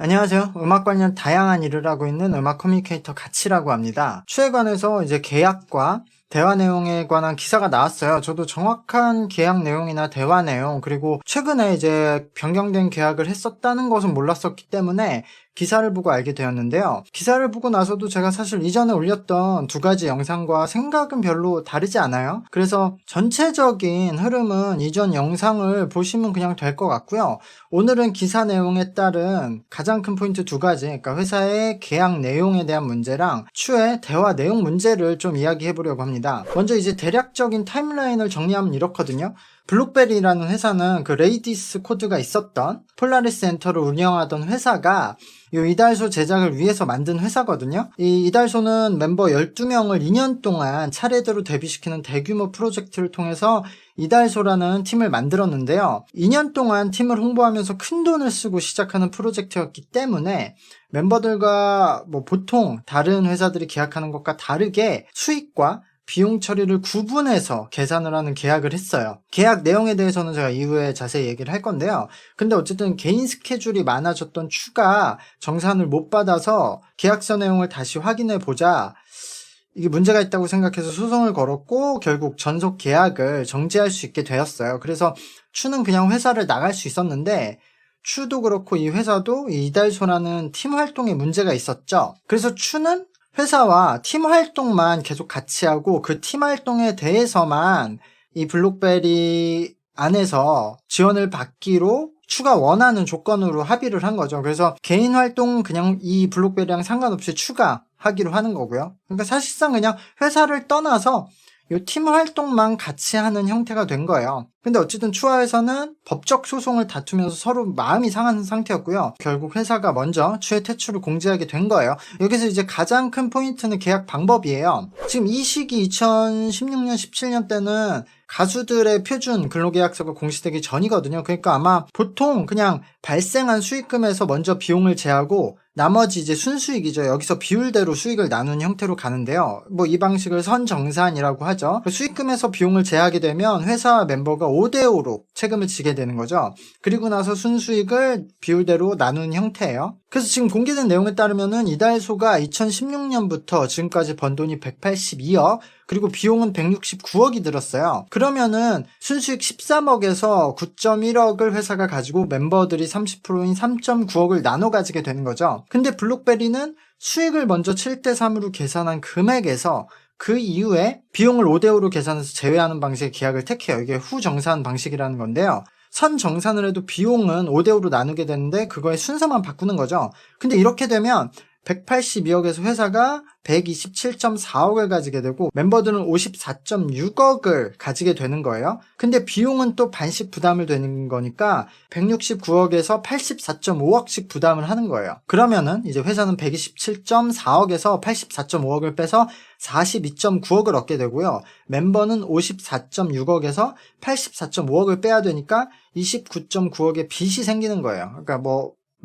안녕하세요. 음악 관련 다양한 일을 하고 있는 음악 커뮤니케이터 가치라고 합니다. 추에 관해서 이제 계약과 대화 내용에 관한 기사가 나왔어요. 저도 정확한 계약 내용이나 대화 내용, 그리고 최근에 이제 변경된 계약을 했었다는 것은 몰랐었기 때문에 기사를 보고 알게 되었는데요. 기사를 보고 나서도 제가 사실 이전에 올렸던 두 가지 영상과 생각은 별로 다르지 않아요. 그래서 전체적인 흐름은 이전 영상을 보시면 그냥 될 것 같고요. 오늘은 기사 내용에 따른 가장 큰 포인트 두 가지, 그러니까 회사의 계약 내용에 대한 문제랑 추의 대화 내용 문제를 좀 이야기해 보려고 합니다. 먼저 이제 대략적인 타임라인을 정리하면 이렇거든요. 블록베리라는 회사는 그 레이디스 코드가 있었던 폴라리스 엔터를 운영하던 회사가 이 이달소 제작을 위해서 만든 회사거든요. 이 이달소는 멤버 12명을 2년 동안 차례대로 데뷔시키는 대규모 프로젝트를 통해서 이달소라는 팀을 만들었는데요. 2년 동안 팀을 홍보하면서 큰 돈을 쓰고 시작하는 프로젝트였기 때문에 멤버들과 보통 다른 회사들이 계약하는 것과 다르게 수익과 비용 처리를 구분해서 계산을 하는 계약을 했어요. 계약 내용에 대해서는 제가 이후에 자세히 얘기를 할 건데요. 근데 어쨌든 개인 스케줄이 많아졌던 추가 정산을 못 받아서 계약서 내용을 다시 확인해 보자. 이게 문제가 있다고 생각해서 소송을 걸었고 결국 전속 계약을 정지할 수 있게 되었어요. 그래서 추는 그냥 회사를 나갈 수 있었는데 추도 그렇고 이 회사도 이 이달소라는 팀 활동에 문제가 있었죠. 그래서 추는 회사와 팀 활동만 계속 같이 하고 그 팀 활동에 대해서만 이 블록베리 안에서 지원을 받기로 추가 원하는 조건으로 합의를 한 거죠. 그래서 개인 활동 그냥 이 블록베리랑 상관없이 추가 하기로 하는 거고요. 그러니까 사실상 그냥 회사를 떠나서 이 팀 활동만 같이 하는 형태가 된 거예요. 근데 어쨌든 추하에서는 법적 소송을 다투면서 서로 마음이 상한 상태였고요. 결국 회사가 먼저 추의 퇴출을 공지하게 된 거예요. 여기서 이제 가장 큰 포인트는 계약 방법이에요. 지금 이 시기 2016년, 17년 때는 가수들의 표준 근로계약서가 공시되기 전이거든요. 그러니까 아마 보통 그냥 발생한 수익금에서 먼저 비용을 제하고 나머지 이제 순수익이죠. 여기서 비율대로 수익을 나눈 형태로 가는데요. 이 방식을 선정산이라고 하죠. 수익금에서 비용을 제하게 되면 회사와 멤버가 5대5로 세금을 지게 되는 거죠. 그리고 나서 순수익을 비율대로 나눈 형태예요. 그래서 지금 공개된 내용에 따르면은 이달소가 2016년부터 지금까지 번 돈이 182억, 그리고 비용은 169억이 들었어요. 그러면은 순수익 13억에서 9.1억을 회사가 가지고 멤버들이 30%인 3.9억을 나눠 가지게 되는 거죠. 근데 블록베리는 수익을 먼저 7대3으로 계산한 금액에서 그 이후에 비용을 5대5로 계산해서 제외하는 방식의 계약을 택해요. 이게 후정산 방식이라는 건데요. 선정산을 해도 비용은 5대5로 나누게 되는데 그거의 순서만 바꾸는 거죠. 근데 이렇게 되면 182억에서 회사가 127.4억을 가지게 되고 멤버들은 54.6억을 가지게 되는 거예요. 근데 비용은 또 반씩 부담을 되는 거니까 169억에서 84.5억씩 부담을 하는 거예요. 그러면은 이제 회사는 127.4억에서 84.5억을 빼서 42.9억을 얻게 되고요. 멤버는 54.6억에서 84.5억을 빼야 되니까 29.9억의 빚이 생기는 거예요. 그러니까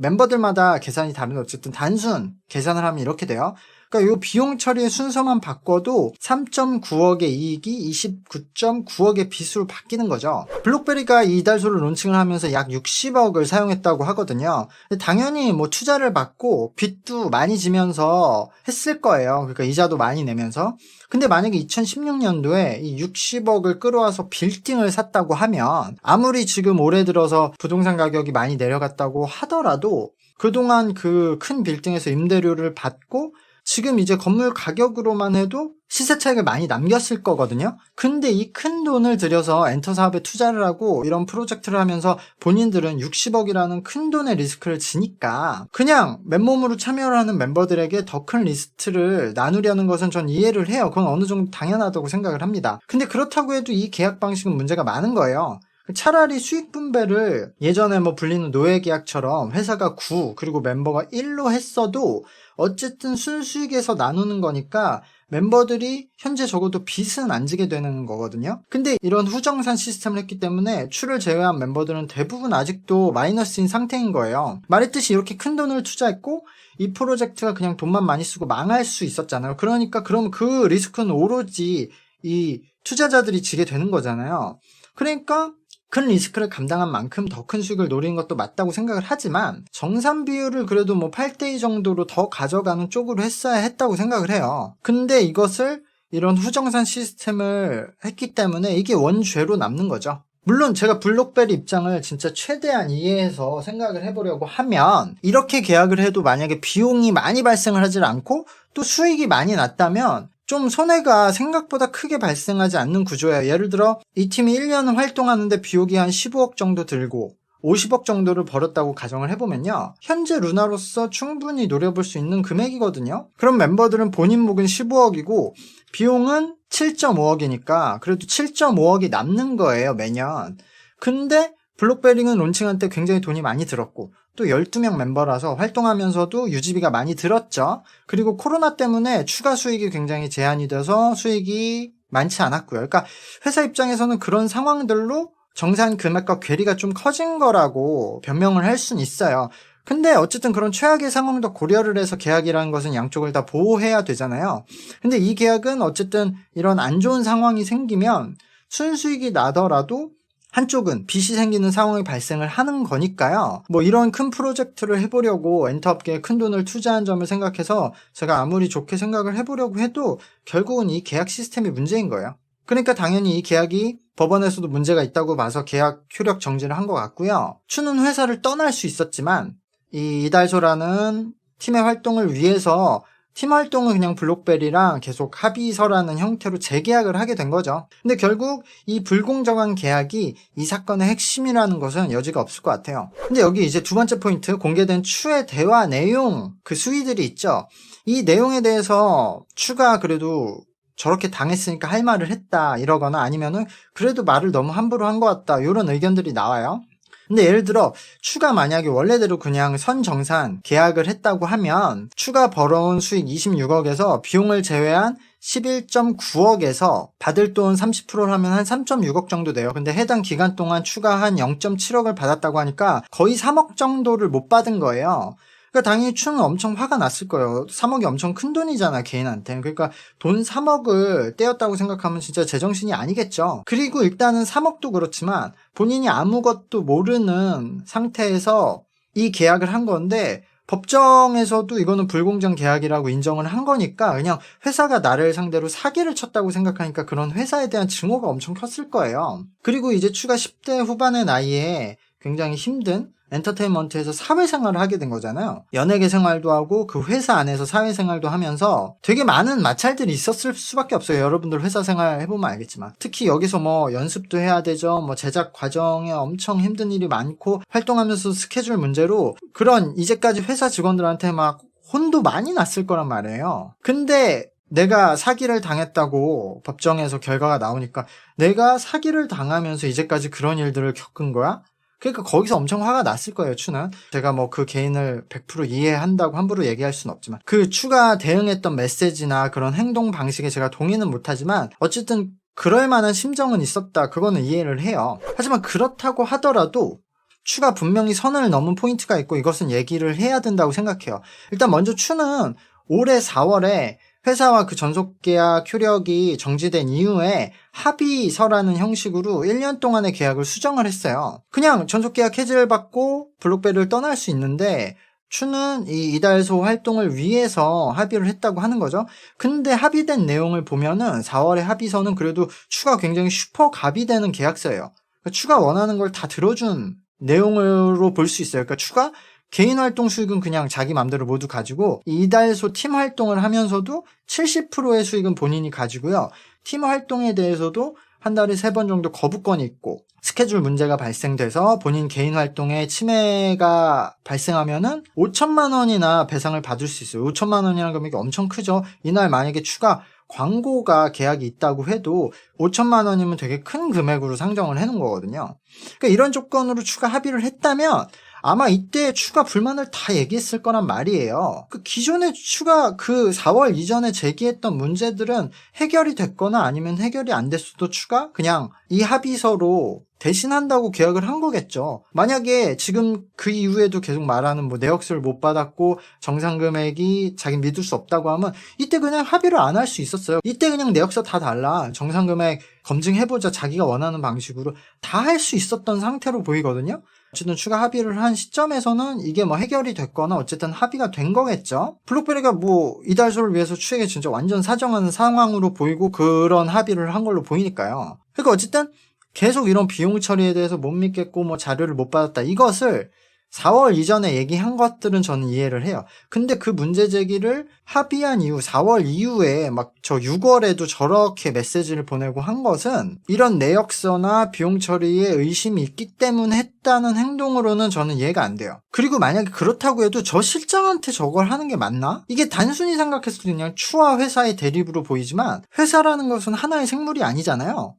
멤버들마다 계산이 다른데 어쨌든 단순 계산을 하면 이렇게 돼요. 그러니까 이 비용 처리의 순서만 바꿔도 3.9억의 이익이 29.9억의 빚으로 바뀌는 거죠. 블록베리가 이 이달소를 론칭을 하면서 약 60억을 사용했다고 하거든요. 당연히 투자를 받고 빚도 많이 지면서 했을 거예요. 그러니까 이자도 많이 내면서. 근데 만약에 2016년도에 이 60억을 끌어와서 빌딩을 샀다고 하면 아무리 지금 올해 들어서 부동산 가격이 많이 내려갔다고 하더라도 그동안 그 큰 빌딩에서 임대료를 받고 지금 이제 건물 가격으로만 해도 시세 차익을 많이 남겼을 거거든요. 근데 이 큰 돈을 들여서 엔터 사업에 투자를 하고 이런 프로젝트를 하면서 본인들은 60억이라는 큰 돈의 리스크를 지니까 그냥 맨몸으로 참여를 하는 멤버들에게 더 큰 리스트를 나누려는 것은 전 이해를 해요. 그건 어느 정도 당연하다고 생각을 합니다. 근데 그렇다고 해도 이 계약 방식은 문제가 많은 거예요. 차라리 수익 분배를 예전에 불리는 노예계약처럼 회사가 9 그리고 멤버가 1로 했어도 어쨌든 순수익에서 나누는 거니까 멤버들이 현재 적어도 빚은 안 지게 되는 거거든요. 근데 이런 후정산 시스템을 했기 때문에 추를 제외한 멤버들은 대부분 아직도 마이너스인 상태인 거예요. 말했듯이 이렇게 큰 돈을 투자했고 이 프로젝트가 그냥 돈만 많이 쓰고 망할 수 있었잖아요. 그러니까 그럼 그 리스크는 오로지 이 투자자들이 지게 되는 거잖아요. 그러니까 큰 리스크를 감당한 만큼 더 큰 수익을 노리는 것도 맞다고 생각을 하지만 정산 비율을 그래도 뭐 8대2 정도로 더 가져가는 쪽으로 했어야 했다고 생각을 해요. 근데 이것을 이런 후정산 시스템을 했기 때문에 이게 원죄로 남는 거죠. 물론 제가 블록베리 입장을 진짜 최대한 이해해서 생각을 해보려고 하면 이렇게 계약을 해도 만약에 비용이 많이 발생을 하지 않고 또 수익이 많이 났다면 좀 손해가 생각보다 크게 발생하지 않는 구조예요. 예를 들어 이 팀이 1년 활동하는데 비용이 한 15억 정도 들고 50억 정도를 벌었다고 가정을 해보면요. 현재 루나로서 충분히 노려볼 수 있는 금액이거든요. 그럼 멤버들은 본인 목은 15억이고 비용은 7.5억이니까 그래도 7.5억이 남는 거예요, 매년. 근데 블록베리는 론칭할 때 굉장히 돈이 많이 들었고 또 12명 멤버라서 활동하면서도 유지비가 많이 들었죠. 그리고 코로나 때문에 추가 수익이 굉장히 제한이 돼서 수익이 많지 않았고요. 그러니까 회사 입장에서는 그런 상황들로 정산 금액과 괴리가 좀 커진 거라고 변명을 할 수는 있어요. 근데 어쨌든 그런 최악의 상황도 고려를 해서 계약이라는 것은 양쪽을 다 보호해야 되잖아요. 근데 이 계약은 어쨌든 이런 안 좋은 상황이 생기면 순수익이 나더라도 한쪽은 빚이 생기는 상황이 발생을 하는 거니까요. 뭐 이런 큰 프로젝트를 해보려고 엔터업계에 큰 돈을 투자한 점을 생각해서 제가 아무리 좋게 생각을 해보려고 해도 결국은 이 계약 시스템이 문제인 거예요. 그러니까 당연히 이 계약이 법원에서도 문제가 있다고 봐서 계약 효력 정지를 한 것 같고요. 추는 회사를 떠날 수 있었지만 이 이달소라는 팀의 활동을 위해서 팀 활동은 그냥 블록베리랑 계속 합의서라는 형태로 재계약을 하게 된 거죠. 근데 결국 이 불공정한 계약이 이 사건의 핵심이라는 것은 여지가 없을 것 같아요. 근데 여기 이제 두 번째 포인트, 공개된 추의 대화 내용, 그 수위들이 있죠. 이 내용에 대해서 추가 그래도 저렇게 당했으니까 할 말을 했다 이러거나 아니면은 그래도 말을 너무 함부로 한 것 같다 이런 의견들이 나와요. 근데 예를 들어 추가 만약에 원래대로 그냥 선정산 계약을 했다고 하면 추가 벌어온 수익 26억에서 비용을 제외한 11.9억에서 받을 돈 30%를 하면 한 3.6억 정도 돼요. 근데 해당 기간 동안 추가 한 0.7억을 받았다고 하니까 거의 3억 정도를 못 받은 거예요. 그러니까 당연히 추는 엄청 화가 났을 거예요. 3억이 엄청 큰 돈이잖아, 개인한테. 그러니까 돈 3억을 떼었다고 생각하면 진짜 제정신이 아니겠죠. 그리고 일단은 3억도 그렇지만 본인이 아무것도 모르는 상태에서 이 계약을 한 건데 법정에서도 이거는 불공정 계약이라고 인정을 한 거니까 그냥 회사가 나를 상대로 사기를 쳤다고 생각하니까 그런 회사에 대한 증오가 엄청 컸을 거예요. 그리고 이제 추가 10대 후반의 나이에 굉장히 힘든 엔터테인먼트에서 사회생활을 하게 된 거잖아요. 연예계 생활도 하고 그 회사 안에서 사회생활도 하면서 되게 많은 마찰들이 있었을 수밖에 없어요. 여러분들 회사 생활 해보면 알겠지만 특히 여기서 뭐 연습도 해야 되죠. 뭐 제작 과정에 엄청 힘든 일이 많고 활동하면서 스케줄 문제로 그런 이제까지 회사 직원들한테 막 혼도 많이 났을 거란 말이에요. 근데 내가 사기를 당했다고 법정에서 결과가 나오니까 내가 사기를 당하면서 이제까지 그런 일들을 겪은 거야? 그러니까 거기서 엄청 화가 났을 거예요, 추는. 제가 뭐 그 개인을 100% 이해한다고 함부로 얘기할 수는 없지만 그 추가 대응했던 메시지나 그런 행동 방식에 제가 동의는 못하지만 어쨌든 그럴 만한 심정은 있었다. 그거는 이해를 해요. 하지만 그렇다고 하더라도 추가 분명히 선을 넘은 포인트가 있고 이것은 얘기를 해야 된다고 생각해요. 일단 먼저 추는 올해 4월에 회사와 그 전속계약 효력이 정지된 이후에 합의서라는 형식으로 1년 동안의 계약을 수정을 했어요. 그냥 전속계약 해지를 받고 블록베리를 떠날 수 있는데 추는 이 이달소 활동을 위해서 합의를 했다고 하는 거죠. 근데 합의된 내용을 보면은 4월의 합의서는 그래도 추가 굉장히 슈퍼 갑이 되는 계약서예요. 그러니까 추가 원하는 걸 다 들어준 내용으로 볼 수 있어요. 그러니까 추가 개인 활동 수익은 그냥 자기 맘대로 모두 가지고 이달소 팀 활동을 하면서도 70%의 수익은 본인이 가지고요. 팀 활동에 대해서도 한 달에 3번 정도 거부권이 있고 스케줄 문제가 발생돼서 본인 개인 활동에 침해가 발생하면은 5천만 원이나 배상을 받을 수 있어요. 5천만 원이라는 금액이 엄청 크죠. 이날 만약에 추가 광고가 계약이 있다고 해도 5천만 원이면 되게 큰 금액으로 상정을 해놓은 거거든요. 그러니까 이런 조건으로 추가 합의를 했다면 아마 이때 추가 불만을 다 얘기했을 거란 말이에요. 그 기존에 추가 그 4월 이전에 제기했던 문제들은 해결이 됐거나 아니면 해결이 안 됐어도 추가 그냥 이 합의서로 대신한다고 계약을 한 거겠죠. 만약에 지금 그 이후에도 계속 말하는 뭐 내역서를 못 받았고 정상 금액이 자기 믿을 수 없다고 하면 이때 그냥 합의를 안 할 수 있었어요. 이때 그냥 내역서 다 달라. 정상 금액 검증해보자. 자기가 원하는 방식으로 다 할 수 있었던 상태로 보이거든요. 어쨌든 추가 합의를 한 시점에서는 이게 뭐 해결이 됐거나 어쨌든 합의가 된 거겠죠. 블록베리가 뭐 이달소를 위해서 추에게 진짜 완전 사정하는 상황으로 보이고 그런 합의를 한 걸로 보이니까요. 그러니까 어쨌든 계속 이런 비용 처리에 대해서 못 믿겠고 뭐 자료를 못 받았다. 이것을 4월 이전에 얘기한 것들은 저는 이해를 해요. 근데 그 문제 제기를 합의한 이후 4월 이후에 막 저 6월에도 저렇게 메시지를 보내고 한 것은 이런 내역서나 비용 처리에 의심이 있기 때문에 했다는 행동으로는 저는 이해가 안 돼요. 그리고 만약에 그렇다고 해도 저 실장한테 저걸 하는 게 맞나? 이게 단순히 생각했을 때 그냥 추와 회사의 대립으로 보이지만 회사라는 것은 하나의 생물이 아니잖아요.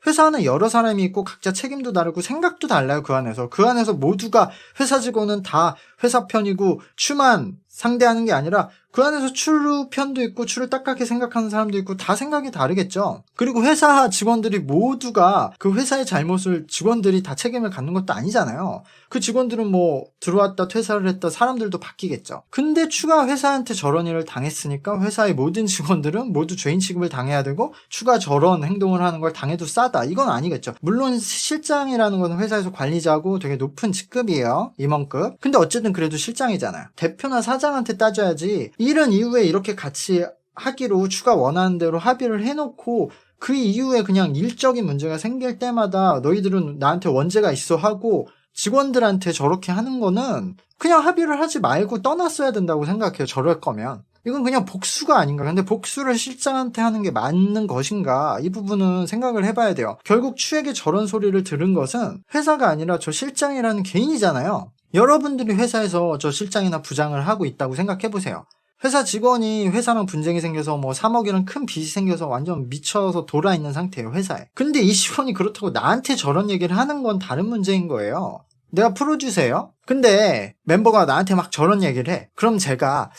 회사 안에 여러 사람이 있고 각자 책임도 다르고 생각도 달라요. 그 안에서 모두가 회사 직원은 다 회사 편이고 추만 상대하는 게 아니라 그 안에서 추 편도 있고 추를 딱하게 생각하는 사람도 있고 다 생각이 다르겠죠. 그리고 회사 직원들이 모두가 그 회사의 잘못을 직원들이 다 책임을 갖는 것도 아니잖아요. 그 직원들은 뭐 들어왔다 퇴사를 했다 사람들도 바뀌겠죠. 근데 추가 회사한테 저런 일을 당했으니까 회사의 모든 직원들은 모두 죄인 취급을 당해야 되고 추가 저런 행동을 하는 걸 당해도 싸다. 이건 아니겠죠. 물론 실장이라는 건 회사에서 관리자고 되게 높은 직급이에요. 임원급. 근데 어쨌든 그래도 실장이잖아요. 대표나 사장한테 따져야지. 일은 이후에 이렇게 같이 하기로 추가 원하는 대로 합의를 해놓고 그 이후에 그냥 일적인 문제가 생길 때마다 너희들은 나한테 원죄가 있어 하고 직원들한테 저렇게 하는 거는 그냥 합의를 하지 말고 떠났어야 된다고 생각해요. 저럴 거면. 이건 그냥 복수가 아닌가. 근데 복수를 실장한테 하는 게 맞는 것인가? 이 부분은 생각을 해봐야 돼요. 결국 추에게 저런 소리를 들은 것은 회사가 아니라 저 실장이라는 개인이잖아요. 여러분들이 회사에서 저 실장이나 부장을 하고 있다고 생각해보세요. 회사 직원이 회사랑 분쟁이 생겨서 뭐 3억이랑 큰 빚이 생겨서 완전 미쳐서 돌아있는 상태예요, 회사에. 근데 이 직원이 그렇다고 나한테 저런 얘기를 하는 건 다른 문제인 거예요. 내가 프로듀서예요? 근데 멤버가 나한테 막 저런 얘기를 해. 그럼 제가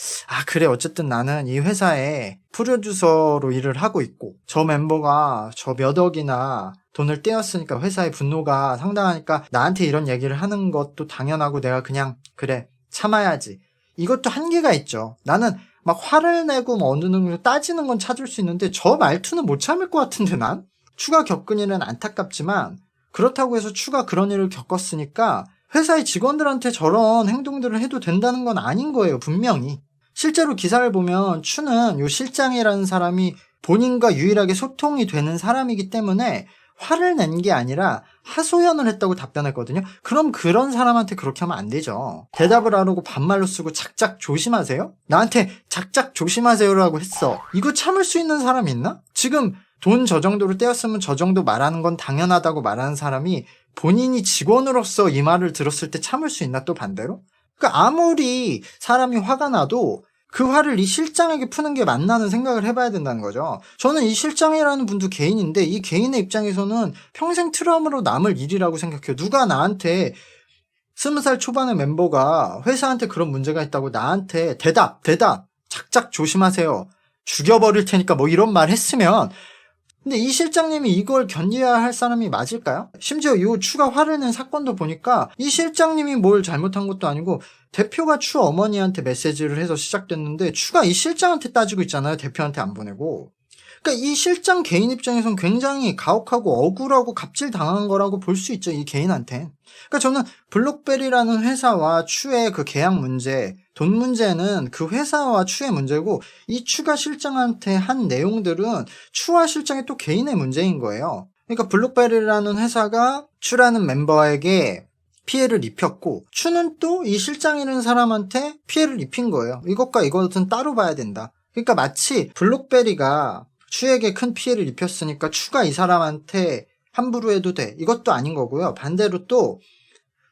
그래 어쨌든 나는 이 회사에 프로듀서로 일을 하고 있고 저 멤버가 저 몇 억이나 돈을 떼었으니까 회사의 분노가 상당하니까 나한테 이런 얘기를 하는 것도 당연하고 내가 그냥 그래 참아야지. 이것도 한계가 있죠. 나는 막 화를 내고 뭐 어느 정도 따지는 건 찾을 수 있는데 저 말투는 못 참을 것 같은데 난? 추가 겪은 일은 안타깝지만 그렇다고 해서 추가 그런 일을 겪었으니까 회사의 직원들한테 저런 행동들을 해도 된다는 건 아닌 거예요. 분명히. 실제로 기사를 보면 추는 요 실장이라는 사람이 본인과 유일하게 소통이 되는 사람이기 때문에 화를 낸 게 아니라 하소연을 했다고 답변했거든요. 그럼 그런 사람한테 그렇게 하면 안 되죠. 대답을 하려고 반말로 쓰고 작작 조심하세요? 나한테 작작 조심하세요라고 했어. 이거 참을 수 있는 사람 있나? 지금 돈 저 정도로 떼었으면 저 정도 말하는 건 당연하다고 말하는 사람이 본인이 직원으로서 이 말을 들었을 때 참을 수 있나 또 반대로? 그러니까 아무리 사람이 화가 나도 그 화를 이 실장에게 푸는 게 맞나는 생각을 해봐야 된다는 거죠. 저는 이 실장이라는 분도 개인인데 이 개인의 입장에서는 평생 트라우마로 남을 일이라고 생각해요. 누가 나한테 20살 초반의 멤버가 회사한테 그런 문제가 있다고 나한테 대답 작작 조심하세요. 죽여버릴 테니까 뭐 이런 말 했으면 근데 이 실장님이 이걸 견뎌야 할 사람이 맞을까요? 심지어 이 추가 화를 낸 사건도 보니까 이 실장님이 뭘 잘못한 것도 아니고 대표가 추 어머니한테 메시지를 해서 시작됐는데 추가 이 실장한테 따지고 있잖아요. 대표한테 안 보내고. 그러니까 이 실장 개인 입장에선 굉장히 가혹하고 억울하고 갑질당한 거라고 볼 수 있죠. 이 개인한테. 그러니까 저는 블록베리라는 회사와 추의 그 계약 문제, 돈 문제는 그 회사와 추의 문제고 이 추가 실장한테 한 내용들은 추와 실장의 또 개인의 문제인 거예요. 그러니까 블록베리라는 회사가 추라는 멤버에게 피해를 입혔고 추는 또 이 실장이라는 사람한테 피해를 입힌 거예요. 이것과 이것은 따로 봐야 된다. 그러니까 마치 블록베리가 추에게 큰 피해를 입혔으니까 추가 이 사람한테 함부로 해도 돼. 이것도 아닌 거고요. 반대로 또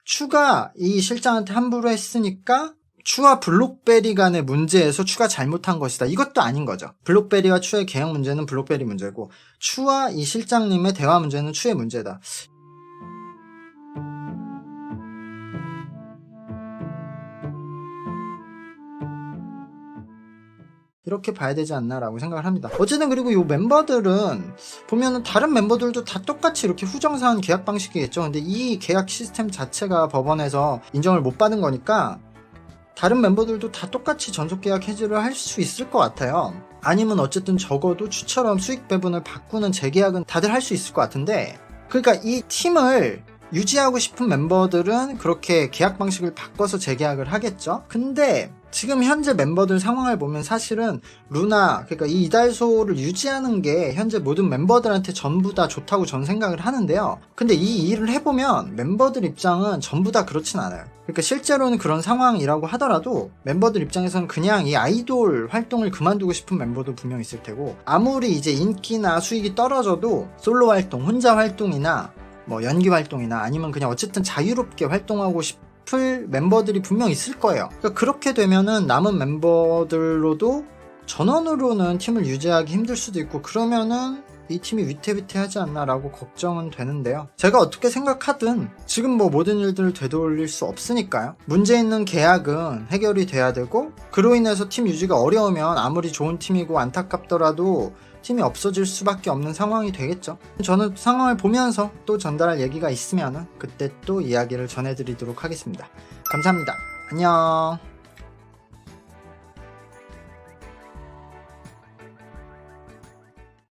추가 이 실장한테 함부로 했으니까 추와 블록베리 간의 문제에서 추가 잘못한 것이다. 이것도 아닌 거죠. 블록베리와 추의 계약 문제는 블록베리 문제고 추와 이 실장님의 대화 문제는 추의 문제다. 이렇게 봐야 되지 않나라고 생각을 합니다. 어쨌든 그리고 이 멤버들은 보면은 다른 멤버들도 다 똑같이 이렇게 후정사한 계약 방식이겠죠. 근데 이 계약 시스템 자체가 법원에서 인정을 못 받은 거니까 다른 멤버들도 다 똑같이 전속 계약 해지를 할 수 있을 것 같아요. 아니면 어쨌든 적어도 추처럼 수익 배분을 바꾸는 재계약은 다들 할 수 있을 것 같은데, 그러니까 이 팀을 유지하고 싶은 멤버들은 그렇게 계약 방식을 바꿔서 재계약을 하겠죠. 근데 지금 현재 멤버들 상황을 보면 사실은 루나, 그러니까 이 이달소를 유지하는 게 현재 모든 멤버들한테 전부 다 좋다고 전 생각을 하는데요. 근데 이 일을 해보면 멤버들 입장은 전부 다 그렇진 않아요. 그러니까 실제로는 그런 상황이라고 하더라도 멤버들 입장에서는 그냥 이 아이돌 활동을 그만두고 싶은 멤버도 분명 있을 테고, 아무리 이제 인기나 수익이 떨어져도 솔로 활동, 혼자 활동이나 뭐 연기 활동이나 아니면 그냥 어쨌든 자유롭게 활동하고 싶을 멤버들이 분명 있을 거예요. 그러니까 그렇게 되면은 남은 멤버들로도 전원으로는 팀을 유지하기 힘들 수도 있고, 그러면은 이 팀이 위태위태하지 않나라고 걱정은 되는데요. 제가 어떻게 생각하든 지금 뭐 모든 일들을 되돌릴 수 없으니까요. 문제 있는 계약은 해결이 돼야 되고, 그로 인해서 팀 유지가 어려우면 아무리 좋은 팀이고 안타깝더라도 팀이 없어질 수밖에 없는 상황이 되겠죠. 저는 상황을 보면서 또 전달할 얘기가 있으면 그때 또 이야기를 전해드리도록 하겠습니다. 감사합니다. 안녕.